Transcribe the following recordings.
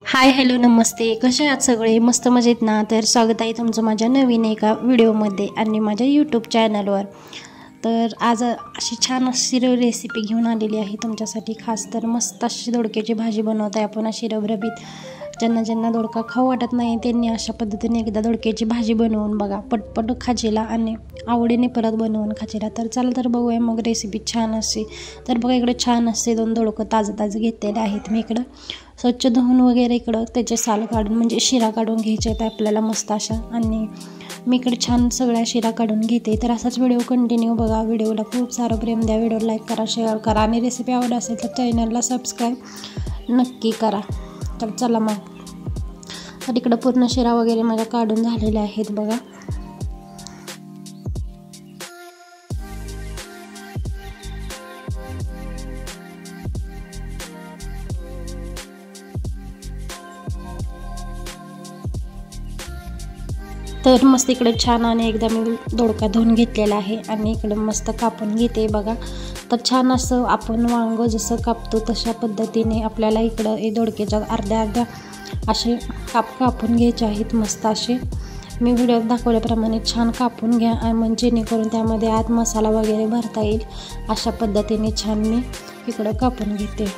Hi hello नमस्ते, कसे आहात सगळे? मस्त मजेत ना? तर स्वागत आहे तुमचं माझ्या नवीन एका व्हिडिओमध्ये आणि माझ्या यूट्यूब चॅनलवर. तर आज अशी छान अशी रेसिपी घेऊन आलेली आहे तुमच्यासाठी खास. तर मस्त अशी दोडक्याची भाजी बनवत आहे आपण, अशी रबरबीत. ज्यांना दोडका खाऊ वाटत नाही त्यांनी अशा पद्धतीने एकदा दोडक्याची भाजी बनवून बघा, पटपट खाजीला आणि आवडीने परत बनवून खाजीला. तर चला तर बघूया मग रेसिपी छान अशी. तर बघा इकडे छान असे 2 दोडकं ताजं घेतलेले आहेत मी इकडं. स्वच्छ धुवून वगैरे इकडं त्याचे साल काढून म्हणजे शिरा काढून घ्यायचे आहेत आपल्याला मस्त अशा. आणि मी इकडे छान सगळ्या शिरा काढून घेते. तर असाच व्हिडिओ कंटिन्यू बघा. व्हिडिओला खूप सारं प्रेम द्या, व्हिडिओ लाईक करा, शेअर करा आणि रेसिपी आवड असेल तर चॅनलला सबस्क्राईब नक्की करा. तर चला मग. तर इकडं पूर्ण शिरा वगैरे माझ्या काढून झालेल्या आहेत बघा. तर मस्त इकडे छान आणि एकदा मी दोडका धुवून घेतलेला आहे आणि इकडे मस्त कापून घेते बघा. तर छान असं आपण वांग जसं कापतो तशा पद्धतीने आपल्याला इकडं दोडक्याच्या अर्ध्या असे कापून घ्यायचे आहेत मस्त असे. मी व्हिडिओत दाखवल्याप्रमाणे छान कापून घ्या म्हणजे जेणेकरून त्यामध्ये आत मसाला वगैरे भरता येईल अशा पद्धतीने छान मी इकडं कापून घेते.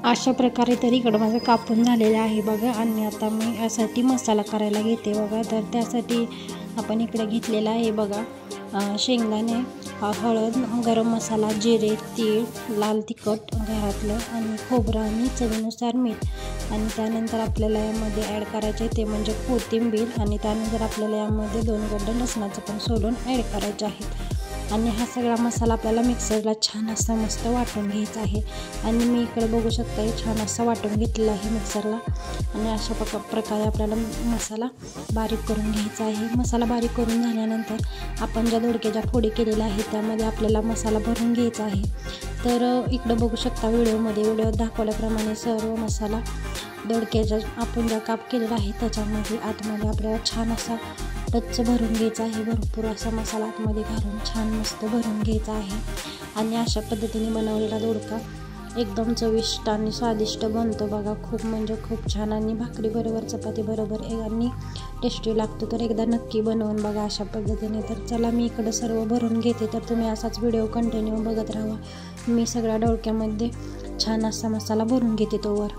अशा प्रकारे तरी इकडं माझं कापून झालेलं आहे बघा. आणि आता मी यासाठी मसाला करायला घेते बघा. तर त्यासाठी आपण इकडे घेतलेला आहे बघा शेंगदाणे, हळद, गरम मसाला, जिरे, तीळ, लाल तिखट घरातलं आणि खोबरं आणि चवीनुसार मीठ. आणि त्यानंतर आपल्याला यामध्ये ॲड करायचे ते म्हणजे कोथिंबीर. आणि त्यानंतर आपल्याला यामध्ये 2 गड्डे लसणाचं पण सोलून ॲड करायचे आहेत. आणि हा सगळा मसाला आपल्याला मिक्सरला छान असा मस्त वाटून घ्यायचा आहे. आणि मी इकडे बघू शकता छान असा वाटून घेतलेला आहे मिक्सरला. आणि अशा प्रकारे आपल्याला मसाला बारीक करून घ्यायचा आहे. मसाला बारीक करून झाल्यानंतर आपण ज्या दोडक्याच्या फोडी केलेल्या आहेत त्यामध्ये आपल्याला मसाला भरून घ्यायचा आहे. तर इकडं बघू शकता व्हिडिओत दाखवल्याप्रमाणे सर्व मसाला दोडक्याच्या आपण ज्या काप केलेला आहे त्याच्यामध्ये आतमध्ये आपल्याला छान असा टच भरून घ्यायचा आहे. भरपूर असा मसाला आतमध्ये घालून छान मस्त भरून घ्यायचा आहे. आणि अशा पद्धतीने बनवलेला दोडका एकदम चविष्ट आणि स्वादिष्ट बनतो बघा. खूप म्हणजे खूप छान आणि भाकरी बरोबर चपाती बरोबर आणि टेस्टी लागतो. तर एकदा नक्की बनवून बघा अशा पद्धतीने. तर चला मी इकडं सर्व भरून घेते. तर तुम्ही असाच व्हिडिओ कंटिन्यू बघत राहा. मी सगळ्या दोडक्यामध्ये छान असा मसाला भरून घेते तोवर.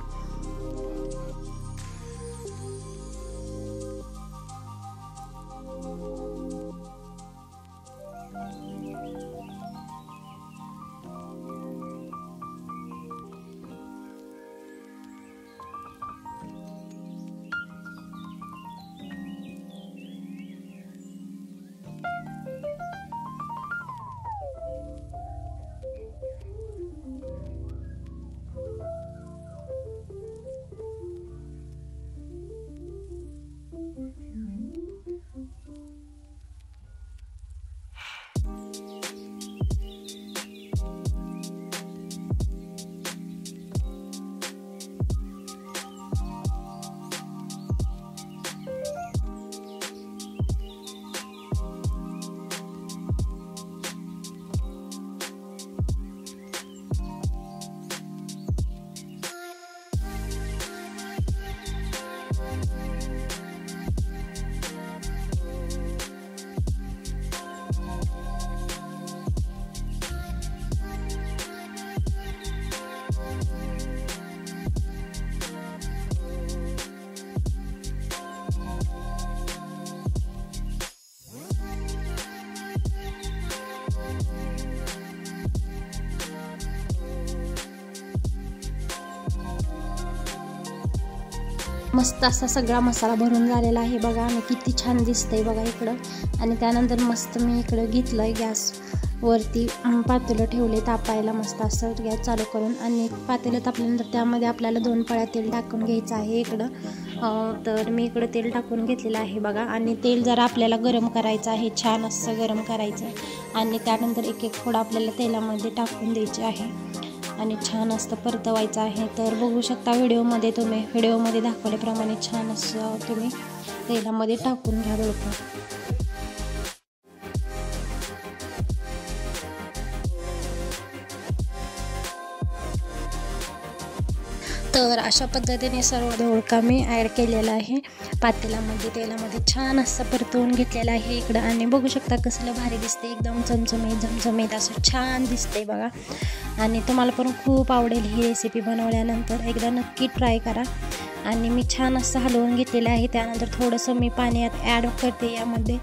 मस्त असा सगळा मसाला भरून झालेला आहे बघा. आणि किती छान दिसतंय बघा इकडं. आणि त्यानंतर मस्त मी इकडं घेतलं आहे गॅसवरती पातेलं ठेवले तापायला मस्त असं गॅस चालू करून. आणि पातेलं तापल्यानंतर त्यामध्ये आपल्याला 2 पळ्या तेल टाकून घ्यायचं आहे इकडं. तर मी इकडं तेल टाकून घेतलेलं आहे बघा. आणि तेल जरा आपल्याला गरम करायचं आहे, छान असं गरम करायचं. आणि त्यानंतर एक एक फोडा आपल्याला तेलामध्ये टाकून द्यायचे आहे. आणि छान असं परतवायचं आहे. तर बघू शकता व्हिडिओमध्ये तुम्ही, व्हिडिओमध्ये दाखवल्याप्रमाणे छान असं तुम्ही तेलामध्ये टाकून घ्या दोडका. तर अशा पद्धतीने सर्व दोडका मी ॲड केलेला आहे पातेल्यामध्ये, तेलामध्ये छान असं परतवून घेतलेलं आहे इकडं. आणि बघू शकता कसलं भारी दिसते, एकदम झमझमीत असं छान दिसते बघा. आणि तुम्हाला पण खूप आवडेल ही रेसिपी बनवल्यानंतर, एकदा नक्की ट्राय करा. आणि मी छान असं हलवून घेतलेलं आहे. त्यानंतर थोडंसं मी पाणी ॲड करते यामध्ये.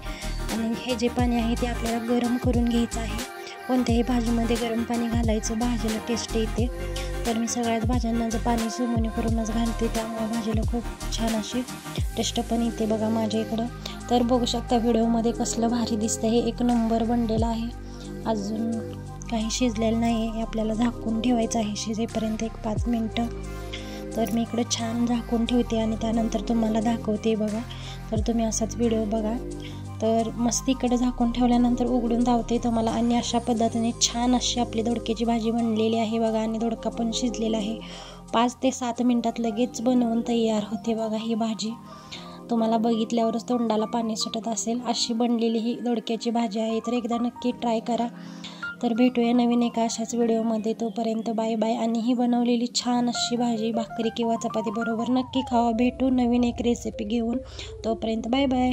आणि हे जे पाणी आहे ते आपल्याला गरम करून घ्यायचं आहे. कोणत्याही भाजीमध्ये गरम पाणी घालायचं, भाजीला टेस्ट येते. तर मी सगळ्याच भाज्यांना जर पाणी सुमोनी करूनच घालते, त्यामुळे भाजीला खूप छान अशी टेस्ट पण येते बघा माझ्या इकडं. तर बघू शकता व्हिडिओमध्ये कसलं भारी दिसतं, हे एक नंबर बनलेलं आहे. अजून काही शिजलेलं नाही आहे, आपल्याला झाकून ठेवायचं आहे शिजेपर्यंत 1-5 मिनटं. तर मी इकडं छान झाकून ठेवते आणि त्यानंतर तुम्हाला दाखवते बघा. तर तुम्ही असाच व्हिडिओ बघा. तर मस्त इकडे झाकून ठेवल्यानंतर उघडून धावते तुम्हाला. आणि अशा पद्धतीने छान अशी आपली दोडक्याची भाजी बनलेली आहे बघा. आणि दोडका पण शिजलेला आहे. 5 ते 7 मिनटात लगेच बनवून तयार होते बघा ही भाजी. तुम्हाला बघितल्यावरच तोंडाला पाणी सुटत असेल, अशी बनलेली ही दोडक्याची भाजी आहे. तर एकदा नक्की ट्राय करा. तर भेटूया नवीन एका अशाच व्हिडिओमध्ये. तोपर्यंत बाय बाय. आणि ही बनवलेली छान अशी भाजी भाकरी किंवा चपाती बरोबर नक्की खावा. भेटू नवीन एक रेसिपी घेऊन. तोपर्यंत बाय बाय.